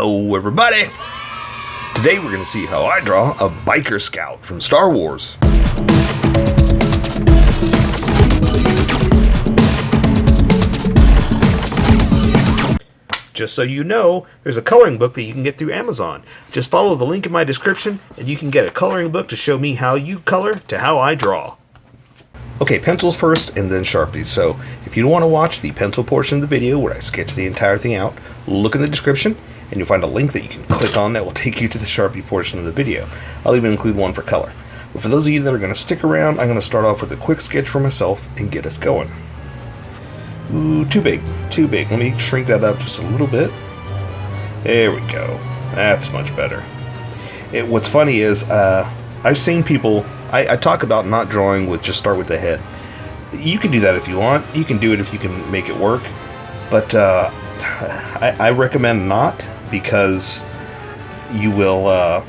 Hello everybody! Today we're going to see how I draw a biker scout from Star Wars. Just so you know, there's a coloring book that you can get through Amazon. Just follow the link in my description and you can get a coloring book to show me how you color to how I draw. Okay, pencils first and then Sharpies. So if you don't want to watch the pencil portion of the video where I sketch the entire thing out, look in the description and you'll find a link that you can click on that will take you to the Sharpie portion of the video. I'll even include one for color. But for those of you that are going to stick around, I'm going to start off with a quick sketch for myself and get us going. Ooh, too big. Let me shrink that up just a little bit. There we go. That's much better. What's funny is I've seen people, I talk about not drawing with just start with the head. You can do that if you want. You can do it if you can make it work. But I recommend not, because you will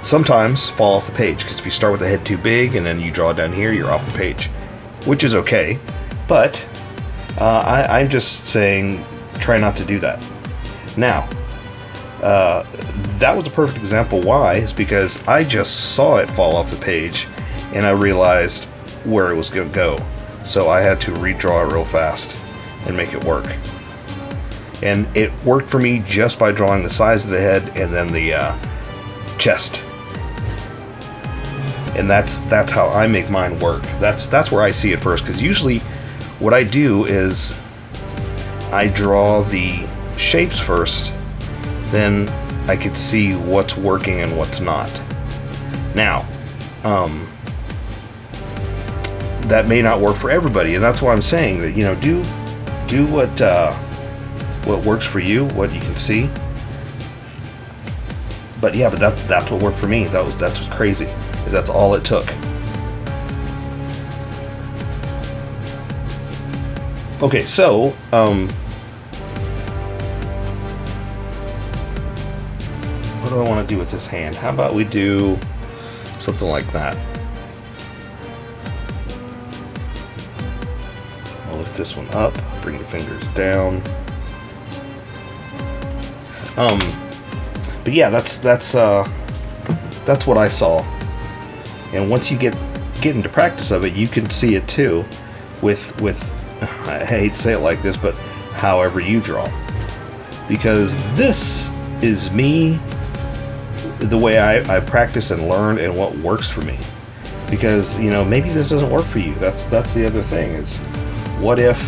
sometimes fall off the page. Because if you start with the head too big and then you draw down here, you're off the page. Which is okay. But I'm just saying try not to do that. Now, that was a perfect example. Why? Is because I just saw it fall off the page and I realized where it was going to go. So I had to redraw it real fast and make it work. And it worked for me just by drawing the size of the head and then the chest. And that's how I make mine work. That's where I see it first, because usually what I do is I draw the shapes first, then I could see what's working and what's not. Now, that may not work for everybody, and that's why I'm saying that, you know, do what works for you, what you can see. But yeah, but that's what worked for me. That's what's crazy, is that's all it took. Okay, so what do I want to do with this hand? How about we do something like that? I'll lift this one up, bring the fingers down. But yeah, that's what I saw. And once you get into practice of it, you can see it too, with I hate to say it like this, but however you draw. Because this is me, the way I practice and learn and what works for me. Because, you know, maybe this doesn't work for you. That's the other thing, is what if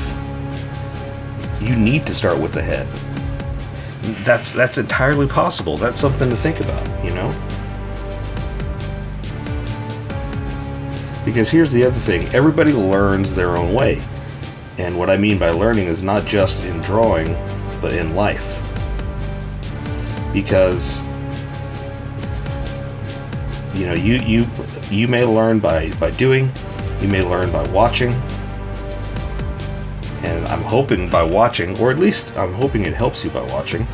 you need to start with the head? That's entirely possible. That's something to think about, you know? Because here's the other thing. Everybody learns their own way. And what I mean by learning is not just in drawing, but in life. Because, you know, you may learn by doing, you may learn by watching, and I'm hoping by watching, or at least I'm hoping it helps you by watching.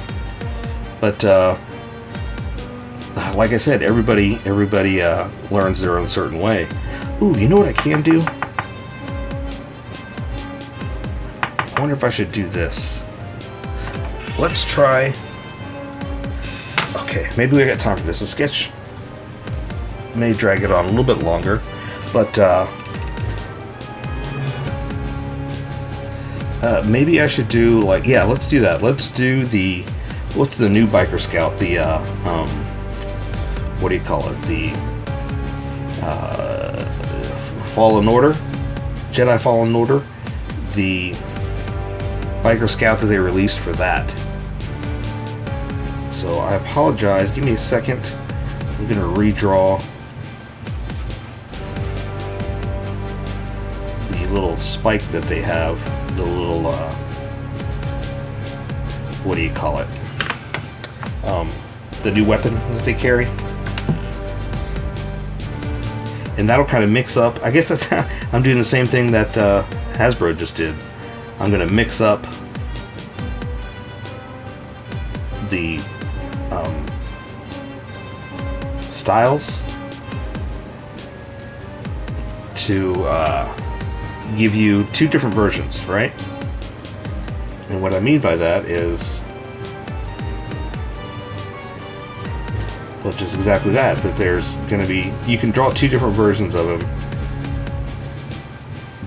But like I said, everybody learns their own certain way. Ooh, you know what I can do? I wonder if I should do this. Let's try. Okay, maybe we got time for this. A sketch may drag it on a little bit longer, but maybe I should do, like, yeah, let's do that. Let's do what's the new biker scout? The what do you call it? The Fallen Order, Jedi Fallen Order, the biker scout that they released for that. So I apologize. Give me a second. I'm gonna redraw the little spike that they have. The little what do you call it? The new weapon that they carry. And that'll kind of mix up. I guess that's how I'm doing the same thing that Hasbro just did. I'm going to mix up the styles to give you two different versions, right? And what I mean by that is which is exactly that. That there's going to be, you can draw two different versions of him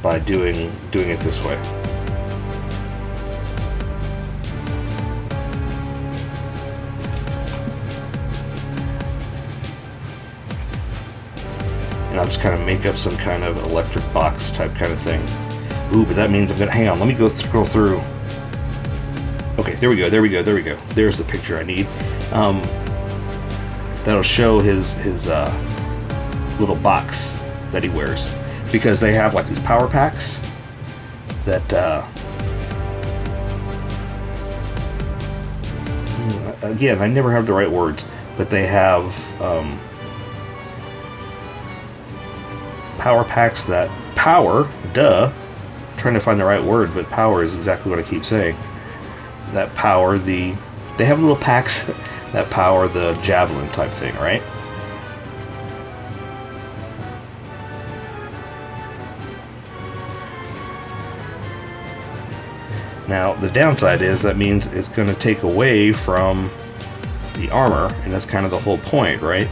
by doing it this way. And I'll just kind of make up some kind of electric box type kind of thing. Ooh, but that means I'm gonna, hang on, let me go scroll through. Okay, there we go. There's the picture I need. That'll show his little box that he wears, because they have like these power packs that again, I never have the right words, but they have power packs that power, trying to find the right word, but power is exactly what I keep saying, that power they have little packs that power the javelin type thing, right? Now, the downside is that means it's going to take away from the armor, and that's kind of the whole point, right?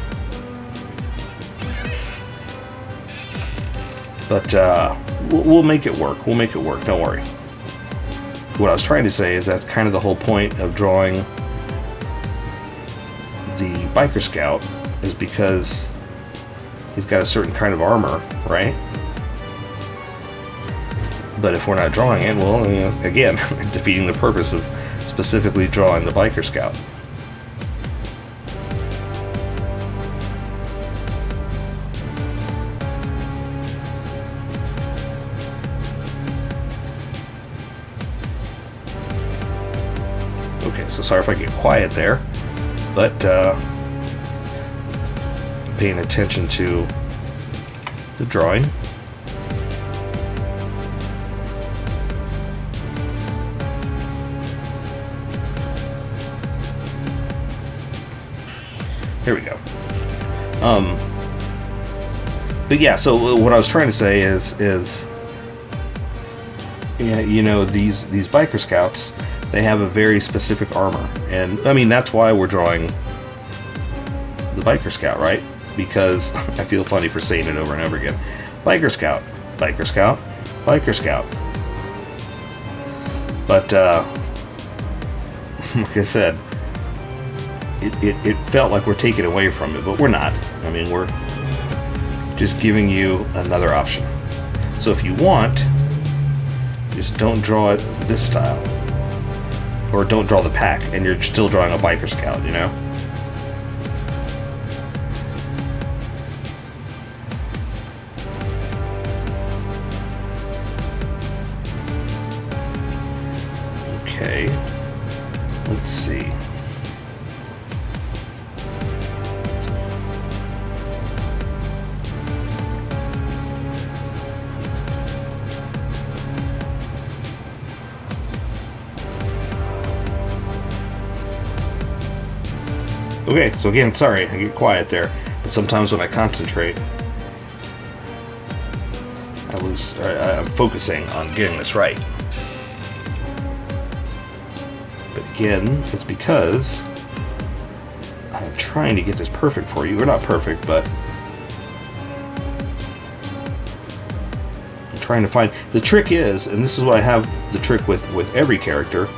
But we'll make it work. We'll make it work. Don't worry. What I was trying to say is that's kind of the whole point of drawing the biker scout, is because he's got a certain kind of armor, right? But if we're not drawing it, well, again, defeating the purpose of specifically drawing the biker scout. Okay, so sorry if I get quiet there, but paying attention to the drawing. There we go. But yeah, so what I was trying to say is you know, these biker scouts, they have a very specific armor, and I mean that's why we're drawing the biker scout, right? Because I feel funny for saying it over and over again. Biker scout, biker scout, biker scout. But like I said, it felt like we're taking away from it, but we're not. I mean, we're just giving you another option. So if you want, just don't draw it this style, or don't draw the pack, and you're still drawing a biker scout, you know? Okay, let's see. Okay, so again, sorry, I get quiet there, but sometimes when I concentrate, I'm focusing on getting this right. But again, it's because I'm trying to get this perfect for you. Or not perfect, but I'm trying to find... The trick is, and this is what I have the trick with every character,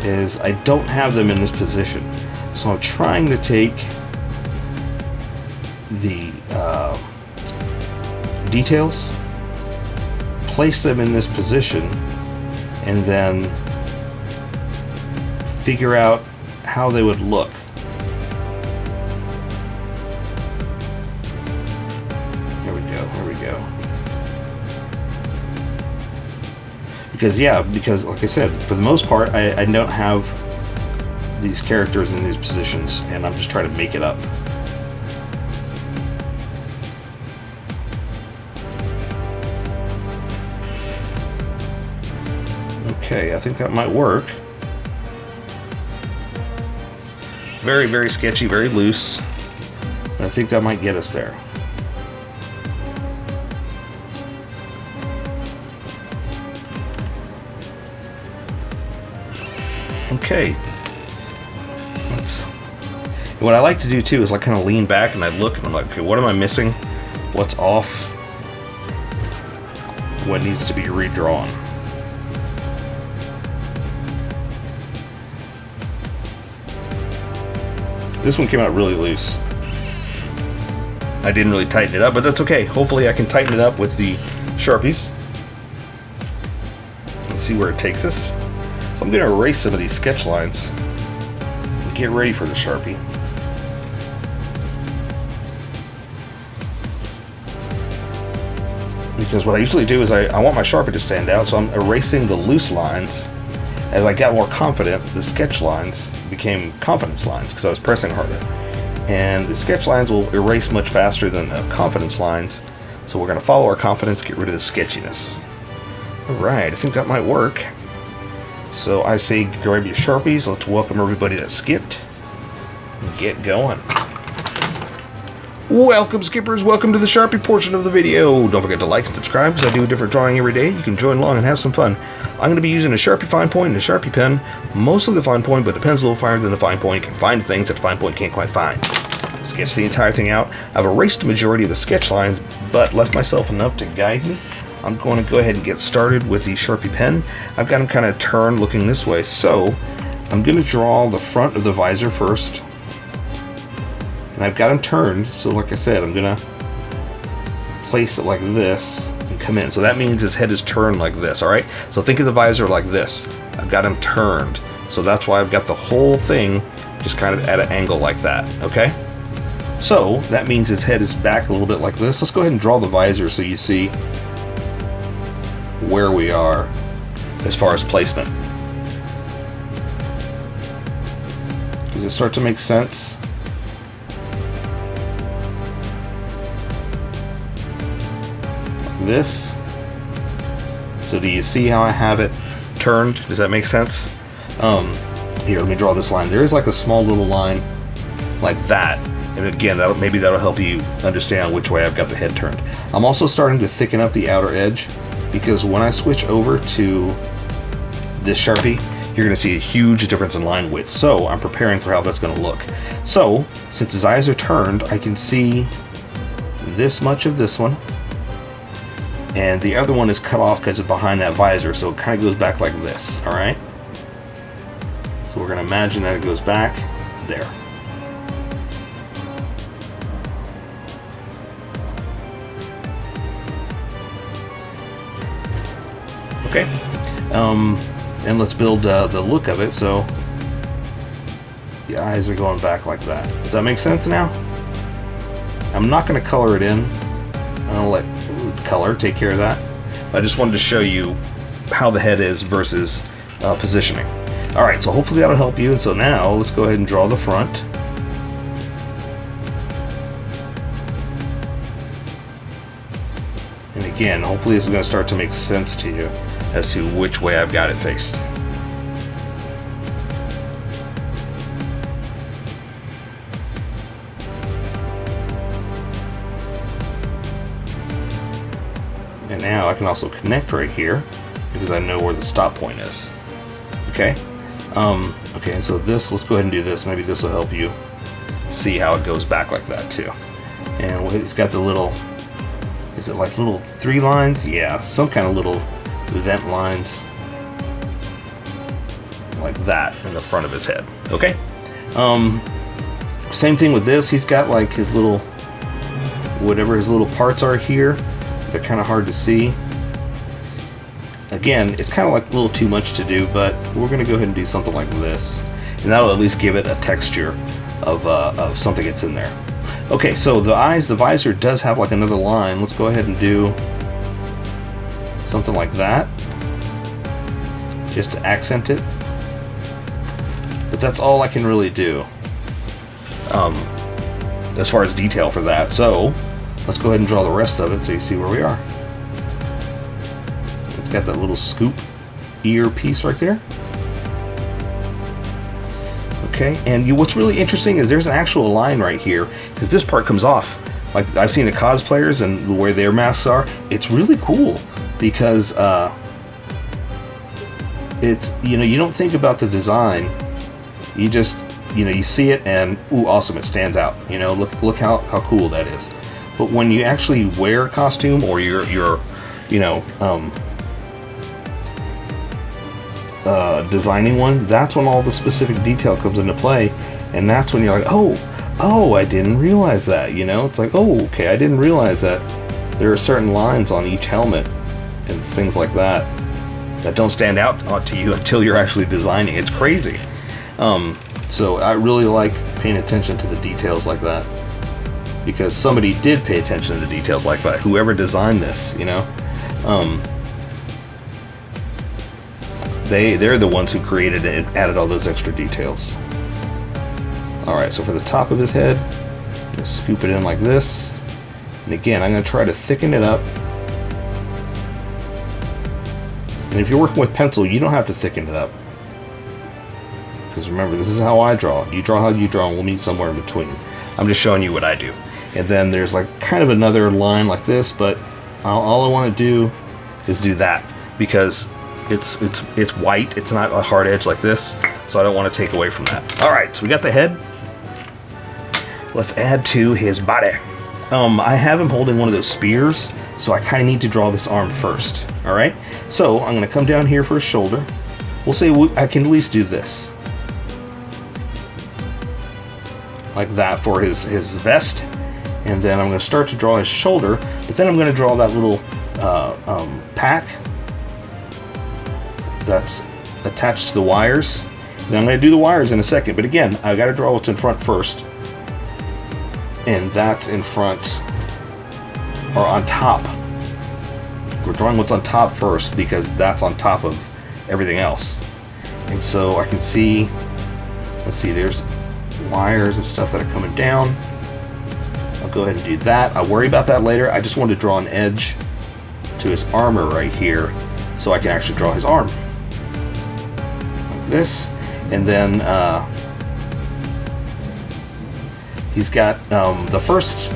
is I don't have them in this position. So I'm trying to take the details, place them in this position, and then figure out how they would look. There we go. Because like I said, for the most part, I don't have these characters in these positions, and I'm just trying to make it up. Okay, I think that might work. Very, very sketchy, very loose. I think that might get us there. Okay. And what I like to do too is like kind of lean back and I look and I'm like, okay, what am I missing? What's off? What needs to be redrawn? This one came out really loose. I didn't really tighten it up, but that's okay. Hopefully I can tighten it up with the Sharpies. Let's see where it takes us. So I'm going to erase some of these sketch lines and get ready for the Sharpie. Because what I usually do is I want my Sharpie to stand out, so I'm erasing the loose lines. As I got more confident, the sketch lines became confidence lines because I was pressing harder. And the sketch lines will erase much faster than the confidence lines, so we're going to follow our confidence, get rid of the sketchiness. Alright, I think that might work. So I say grab your Sharpies, let's welcome everybody that skipped, and get going. Welcome skippers, welcome to the Sharpie portion of the video. Don't forget to like and subscribe because I do a different drawing every day. You can join along and have some fun. I'm going to be using a Sharpie fine point and a Sharpie pen. Mostly the fine point, but the pen's a little finer than the fine point. You can find things that the fine point can't quite find. Sketch the entire thing out. I've erased the majority of the sketch lines, but left myself enough to guide me. I'm going to go ahead and get started with the Sharpie pen. I've got them kind of turned looking this way, so I'm going to draw the front of the visor first. And I've got them turned, so like I said, I'm going to place it like this and come in. So that means his head is turned like this, alright? So think of the visor like this. I've got him turned. So that's why I've got the whole thing just kind of at an angle like that, okay? So that means his head is back a little bit like this. Let's go ahead and draw the visor so you see where we are as far as placement. Does it start to make sense? This. So do you see how I have it turned? Does that make sense? Here, let me draw this line. There is like a small little line like that. And again, maybe that'll help you understand which way I've got the head turned. I'm also starting to thicken up the outer edge because when I switch over to this Sharpie, you're going to see a huge difference in line width. So I'm preparing for how that's going to look. So since his eyes are turned, I can see this much of this one. And the other one is cut off because it's behind that visor, so it kind of goes back like this, alright? So we're going to imagine that it goes back there. Okay, and let's build the look of it, so the eyes are going back like that. Does that make sense now? I'm not going to color it in. I'll let color take care of that. I just wanted to show you how the head is versus positioning. Alright, so hopefully that'll help you. And so now let's go ahead and draw the front. And again, hopefully this is going to start to make sense to you as to which way I've got it faced. And now I can also connect right here because I know where the stop point is. Okay? Okay, so this, let's go ahead and do this. Maybe this will help you see how it goes back like that too. And it's got the little, is it like little 3 lines? Yeah, some kind of little vent lines like that in the front of his head. Okay? Same thing with this. He's got like his little, whatever his little parts are here. They're kind of hard to see. Again, it's kind of like a little too much to do, but we're going to go ahead and do something like this, and that'll at least give it a texture of something that's in there. Okay, so the eyes, the visor does have like another line. Let's go ahead and do something like that, just to accent it. But that's all I can really do as far as detail for that. So let's go ahead and draw the rest of it so you see where we are. It's got that little scoop ear piece right there. Okay, and what's really interesting is there's an actual line right here because this part comes off. Like I've seen the cosplayers and where their masks are. It's really cool because it's, you know, you don't think about the design. You just you know, you see it and ooh, awesome, it stands out. You know, look how cool that is. But when you actually wear a costume, or you're you know, designing one, that's when all the specific detail comes into play, and that's when you're like, oh, I didn't realize that. You know, it's like, oh, okay, I didn't realize that there are certain lines on each helmet and things like that that don't stand out to you until you're actually designing. It's crazy. So I really like paying attention to the details like that, because somebody did pay attention to the details like that. Whoever designed this, you know, they're the ones who created it and added all those extra details. All right, so for the top of his head, I'm gonna scoop it in like this, and again, I'm gonna try to thicken it up. And if you're working with pencil, you don't have to thicken it up, because remember, this is how I draw. You draw how you draw, and we'll meet somewhere in between. I'm just showing you what I do. And then there's like kind of another line like this, but all I want to do is do that, because it's white. It's not a hard edge like this, so I don't want to take away from that. All right, so we got the head. Let's add to his body. I have him holding one of those spears, so I kind of need to draw this arm first. All right, so I'm going to come down here for his shoulder. We'll say I can at least do this, like that, for his vest. And then I'm going to start to draw his shoulder, but then I'm going to draw that little pack that's attached to the wires. Then I'm going to do the wires in a second, but again, I've got to draw what's in front first. And that's in front, or on top. We're drawing what's on top first, because that's on top of everything else. And so I can see, let's see, there's wires and stuff that are coming down. I'll go ahead and do that. I'll worry about that later. I just wanted to draw an edge to his armor right here, so I can actually draw his arm. Like this. And then he's got the first,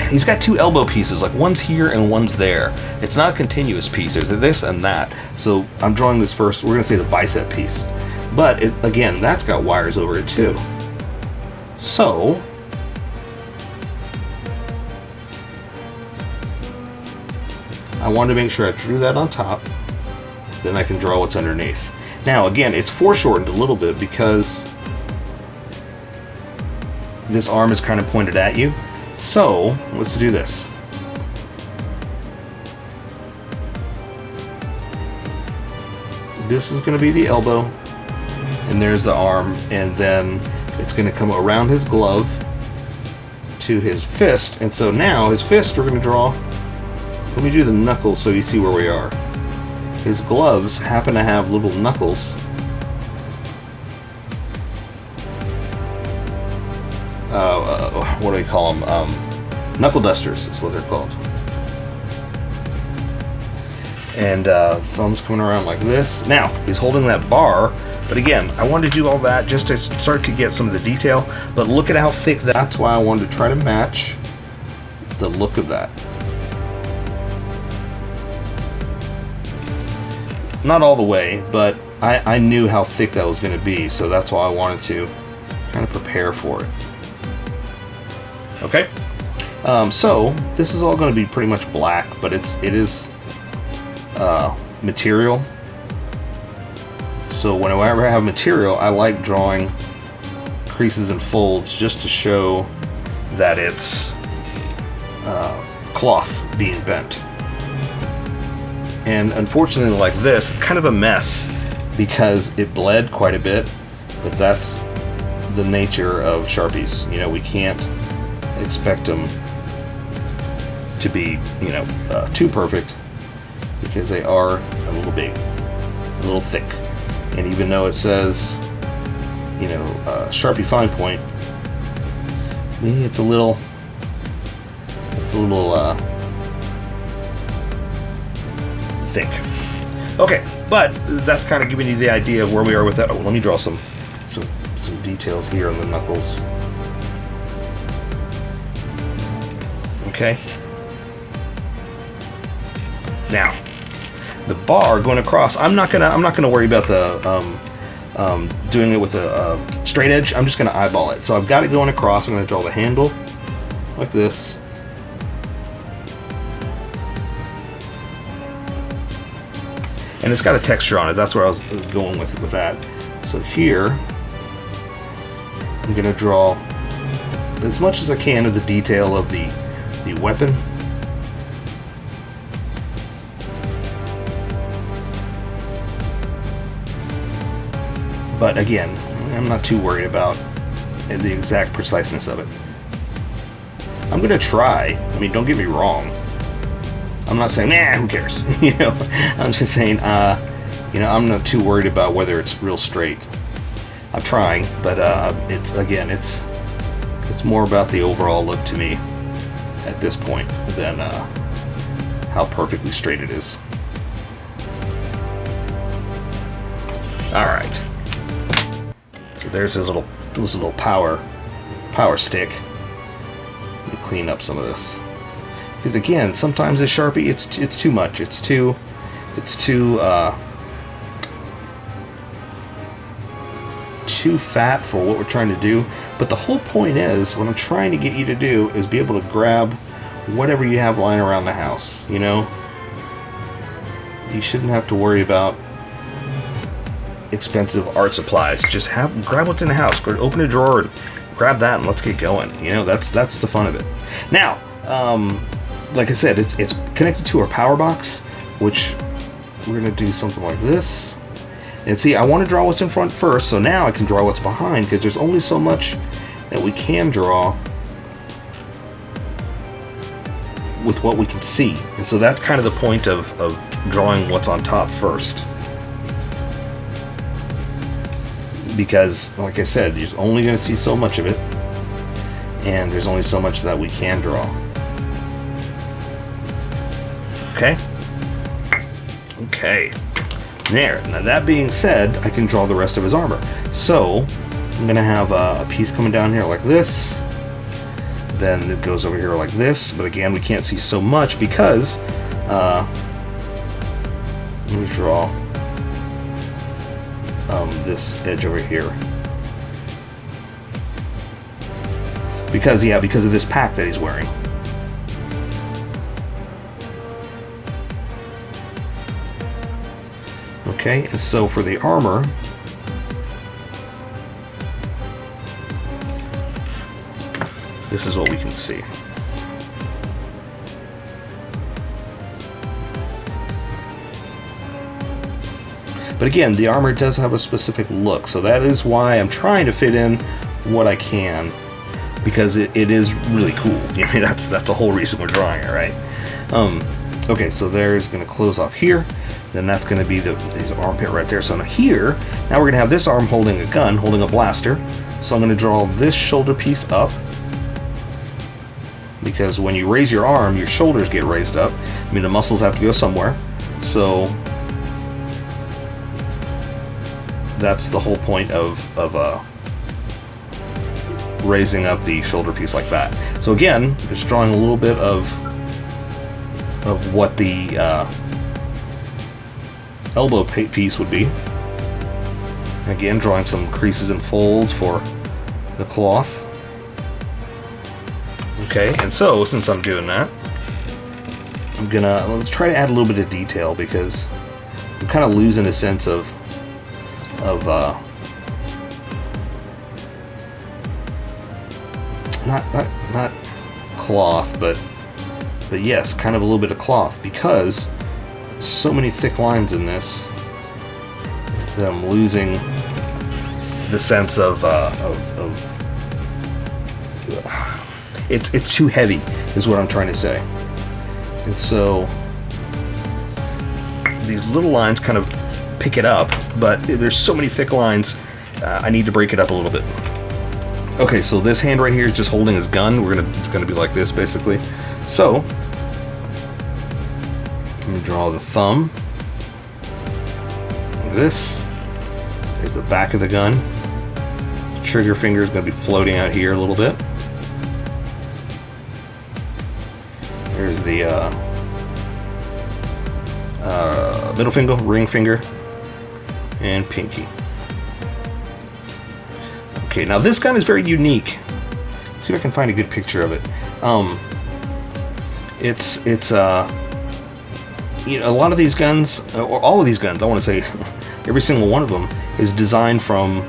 he's got two elbow pieces, like one's here and one's there. It's not a continuous piece. There's this and that. So I'm drawing this first. We're going to say the bicep piece. But again, that's got wires over it too. So I wanted to make sure I drew that on top. Then I can draw what's underneath. Now again, it's foreshortened a little bit because this arm is kind of pointed at you. So let's do this. This is going to be the elbow, and there's the arm, and then it's going to come around his glove to his fist. And so now his fist, we're going to draw. Let me do the knuckles so you see where we are. His gloves happen to have little knuckles. What do we call them? Knuckle dusters is what they're called. And thumbs coming around like this. Now, he's holding that bar, but again, I wanted to do all that just to start to get some of the detail, but look at how thick that's why I wanted to try to match the look of that. Not all the way, but I knew how thick that was going to be, so that's why I wanted to kind of prepare for it. Okay, so this is all going to be pretty much black, but it is material. So whenever I have material, I like drawing creases and folds just to show that it's cloth being bent. And unfortunately, like this, it's kind of a mess because it bled quite a bit, but that's the nature of Sharpies. You know, we can't expect them to be, you know, too perfect, because they are a little big, a little thick. And even though it says, you know, Sharpie fine point, it's a little thick. Okay, but that's kind of giving you the idea of where we are with that. Oh, let me draw some details here on the knuckles. Okay. Now, the bar going across. I'm not gonna worry about the doing it with a straight edge, I'm just going to eyeball it. So I've got it going across. I'm going to draw the handle like this. And it's got a texture on it. That's where I was going with that. So here, I'm going to draw as much as I can of the detail of the weapon. But again, I'm not too worried about the exact preciseness of it. I'm going to try. I mean, don't get me wrong. I'm not saying, nah, who cares? You know, I'm just saying, you know, I'm not too worried about whether it's real straight. I'm trying, but it's more about the overall look to me at this point than how perfectly straight it is. All right. So there's this little power stick. Let me clean up some of this. Because again, sometimes this Sharpie, it's too much. It's too fat for what we're trying to do. But the whole point is, what I'm trying to get you to do is be able to grab whatever you have lying around the house. You know, you shouldn't have to worry about expensive art supplies. Just grab what's in the house. Go open a drawer and grab that, and let's get going. You know, that's the fun of it. Now, like I said, it's connected to our power box, which we're gonna do something like this. And see, I want to draw what's in front first, so now I can draw what's behind, because there's only so much that we can draw with what we can see. And so that's kind of the point of drawing what's on top first. Because, like I said, you're only going to see so much of it, and there's only so much that we can draw. Okay? Okay. There. Now that being said, I can draw the rest of his armor. So, I'm going to have a piece coming down here like this. Then it goes over here like this. But again, we can't see so much because, let me draw this edge over here. Because of this pack that he's wearing. Okay, and so for the armor, this is what we can see. But again, the armor does have a specific look, so that is why I'm trying to fit in what I can, because it is really cool. I mean, that's the whole reason we're drawing it, right? Okay, so there's going to close off here. Then that's going to be his armpit right there. So now here, now we're going to have this arm holding a gun, holding a blaster. So I'm going to draw this shoulder piece up, because when you raise your arm, your shoulders get raised up. I mean, the muscles have to go somewhere. So that's the whole point of raising up the shoulder piece like that. So again, just drawing a little bit of what the elbow piece would be. Again, drawing some creases and folds for the cloth. Okay, and so since I'm doing that, let's try to add a little bit of detail, because I'm kind of losing a sense of not cloth, but yes, kind of a little bit of cloth, because so many thick lines in this that I'm losing the sense of it's too heavy, is what I'm trying to say. And so these little lines kind of pick it up, but there's so many thick lines, I need to break it up a little bit. Okay, so this hand right here is just holding his gun. It's gonna be like this, basically. So I'm gonna draw the thumb like this. There's the back of the gun. The trigger finger is gonna be floating out here a little bit. There's the middle finger, ring finger, and pinky. Okay, now this gun is very unique. See if I can find a good picture of it. It's you know, a lot of these guns, or all of these guns, I want to say, every single one of them is designed from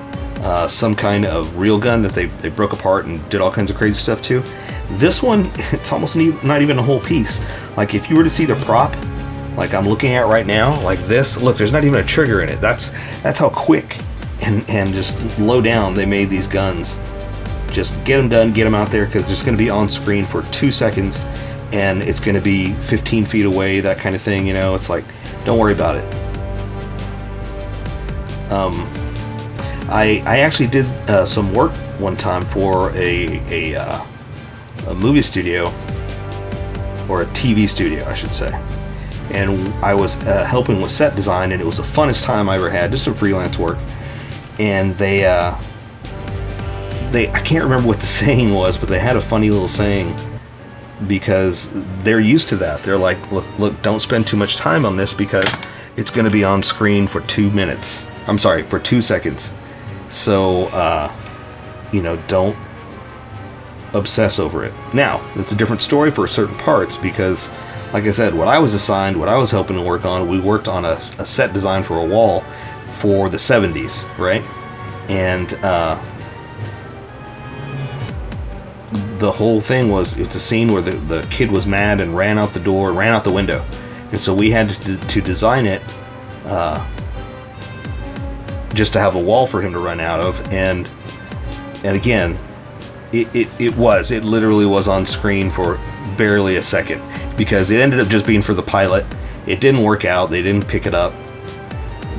some kind of real gun that they broke apart and did all kinds of crazy stuff to. This one, it's almost not even a whole piece. Like if you were to see the prop, like I'm looking at right now, like this, look, there's not even a trigger in it. That's how quick and just low down they made these guns. Just get them done, get them out there, because it's going to be on screen for 2 seconds, and it's going to be 15 feet away, that kind of thing. You know, it's like, don't worry about it. I actually did some work one time for a movie studio, or a TV studio, I should say. And I was helping with set design, and it was the funnest time I ever had, just some freelance work. And they I can't remember what the saying was, but they had a funny little saying, because they're used to that. They're like, look, don't spend too much time on this, because it's going to be on screen for 2 minutes. I'm sorry, for 2 seconds. So, you know, don't obsess over it. Now, it's a different story for certain parts, because, like I said, what I was assigned, what I was helping to work on, we worked on a set design for a wall for the 70s, right? And the whole thing was, it's a scene where the kid was mad and ran out the door, ran out the window. And so we had to design it just to have a wall for him to run out of. And again, it literally was on screen for barely a second, because it ended up just being for the pilot. It didn't work out, they didn't pick it up.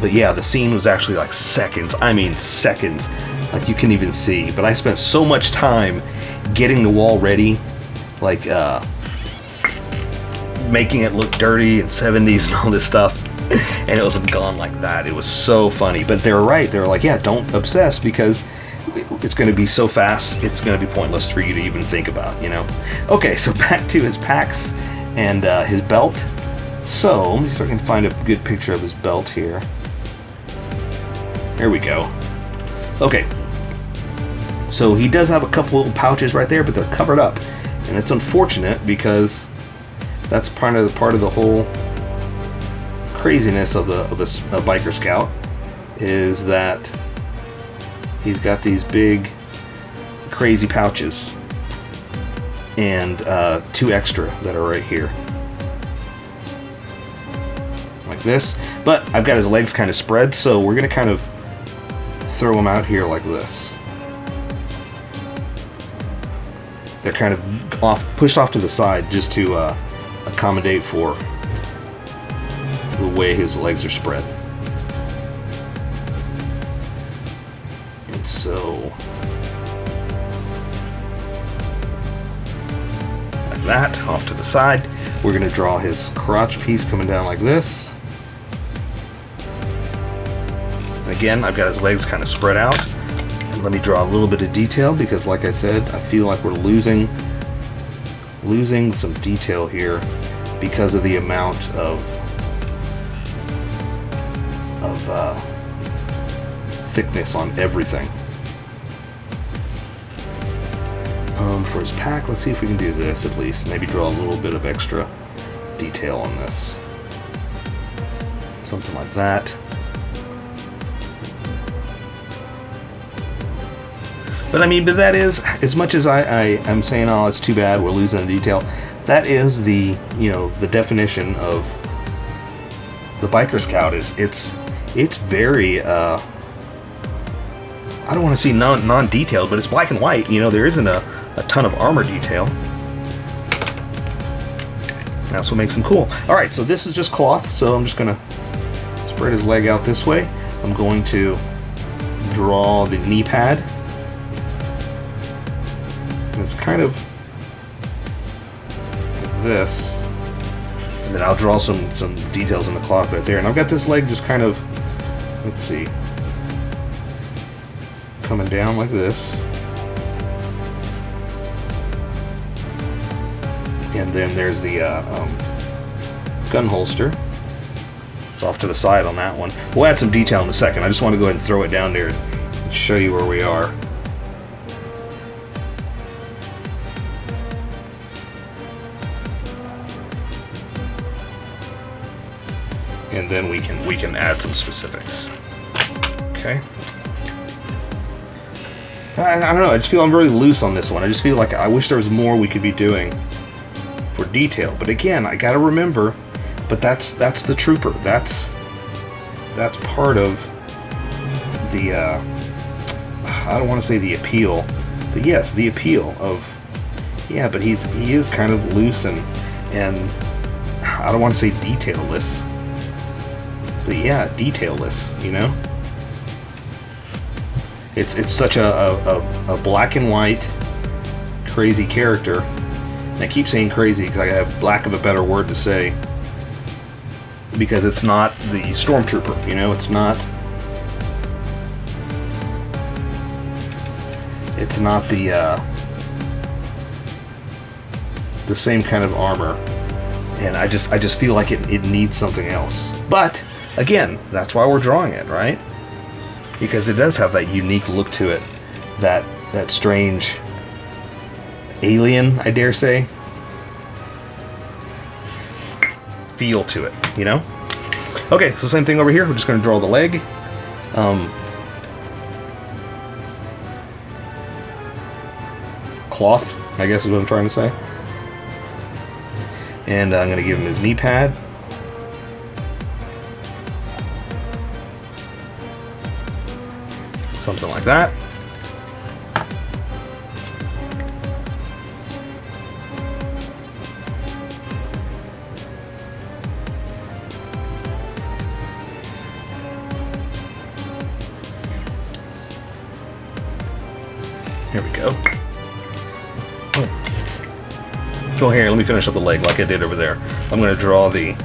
But yeah, the scene was actually like seconds. I mean seconds, like you can even see. But I spent so much time getting the wall ready, like making it look dirty and 70s and all this stuff, and it was gone like that. It was so funny. But they were right. They were like, yeah, don't obsess, because it's going to be so fast, it's going to be pointless for you to even think about, you know. Okay, so back to his packs and his belt. So let me see if I can find a good picture of his belt here. There we go. Okay, so he does have a couple little pouches right there, but they're covered up, and it's unfortunate, because that's part of the whole craziness of a biker scout, is that he's got these big crazy pouches, and 2 extra that are right here, like this. But I've got his legs kind of spread, so we're gonna kind of throw them out here like this. They're kind of pushed off to the side, just to accommodate for the way his legs are spread. And so, like that, off to the side. We're going to draw his crotch piece coming down like this. And again, I've got his legs kind of spread out. And let me draw a little bit of detail, because like I said, I feel like we're losing some detail here because of the amount of thickness on everything. For his pack, let's see if we can do this at least. Maybe draw a little bit of extra detail on this. Something like that. But I mean, but that is, as much as I'm saying, oh, it's too bad, we're losing the detail, that is the, you know, the definition of the biker scout. Is it's very I don't want to see non-detailed, but it's black and white. You know, there isn't a ton of armor detail. That's what makes him cool. All right, so this is just cloth, so I'm just gonna spread his leg out this way. I'm going to draw the knee pad. And it's kind of like this, and then I'll draw some details in the cloth right there. And I've got this leg just kind of, let's see, coming down like this, and then there's the gun holster. It's off to the side on that one. We'll add some detail in a second. I just want to go ahead and throw it down there and show you where we are. and then we can add some specifics. Okay. I don't know, I just feel I'm very loose on this one. I just feel like I wish there was more we could be doing for detail. But again, I gotta remember, but that's the trooper. That's part of the, I don't want to say the appeal, but yes, the appeal of, yeah, but he is kind of loose and I don't want to say detailless, but yeah, detailless, you know? It's such a black and white crazy character, and I keep saying crazy because I have lack of a better word to say, because it's not the stormtrooper, you know, it's not the same kind of armor, and I just feel like it needs something else. But again, that's why we're drawing it, right? Because it does have that unique look to it, that strange alien, I dare say, feel to it, you know? Okay, so same thing over here. We're just going to draw the leg. Cloth, I guess is what I'm trying to say. And I'm going to give him his knee pad. Something like that. Here we go. Oh, here, let me finish up the leg like I did over there. I'm going to draw the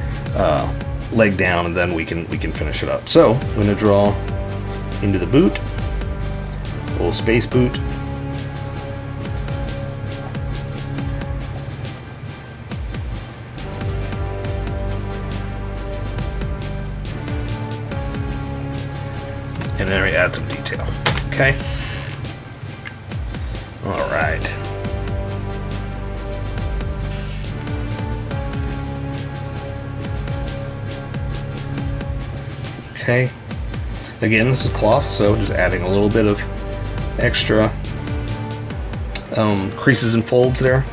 leg down, and then we can finish it up. So I'm going to draw into the boot. Little space boot. And then we add some detail. Okay? All right. Okay. Again, this is cloth, so just adding a little bit of extra creases and folds there.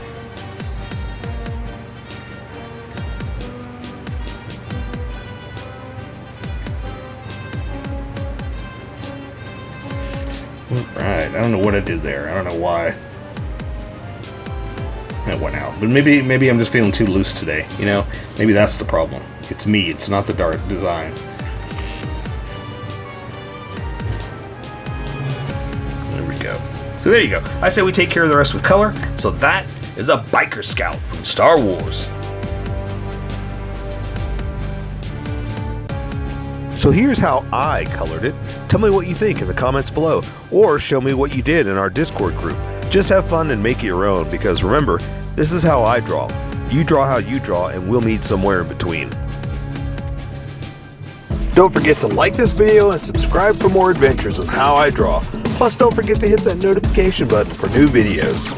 Alright, I don't know what I did there. I don't know why that went out. But maybe I'm just feeling too loose today, you know? Maybe that's the problem. It's me, it's not the dart design. So there you go. I say we take care of the rest with color. So that is a biker scout from Star Wars. So here's how I colored it. Tell me what you think in the comments below, or show me what you did in our Discord group. Just have fun and make it your own, because remember, this is how I draw. You draw how you draw, and we'll meet somewhere in between. Don't forget to like this video and subscribe for more adventures with How I Draw. Plus, don't forget to hit that notification button for new videos.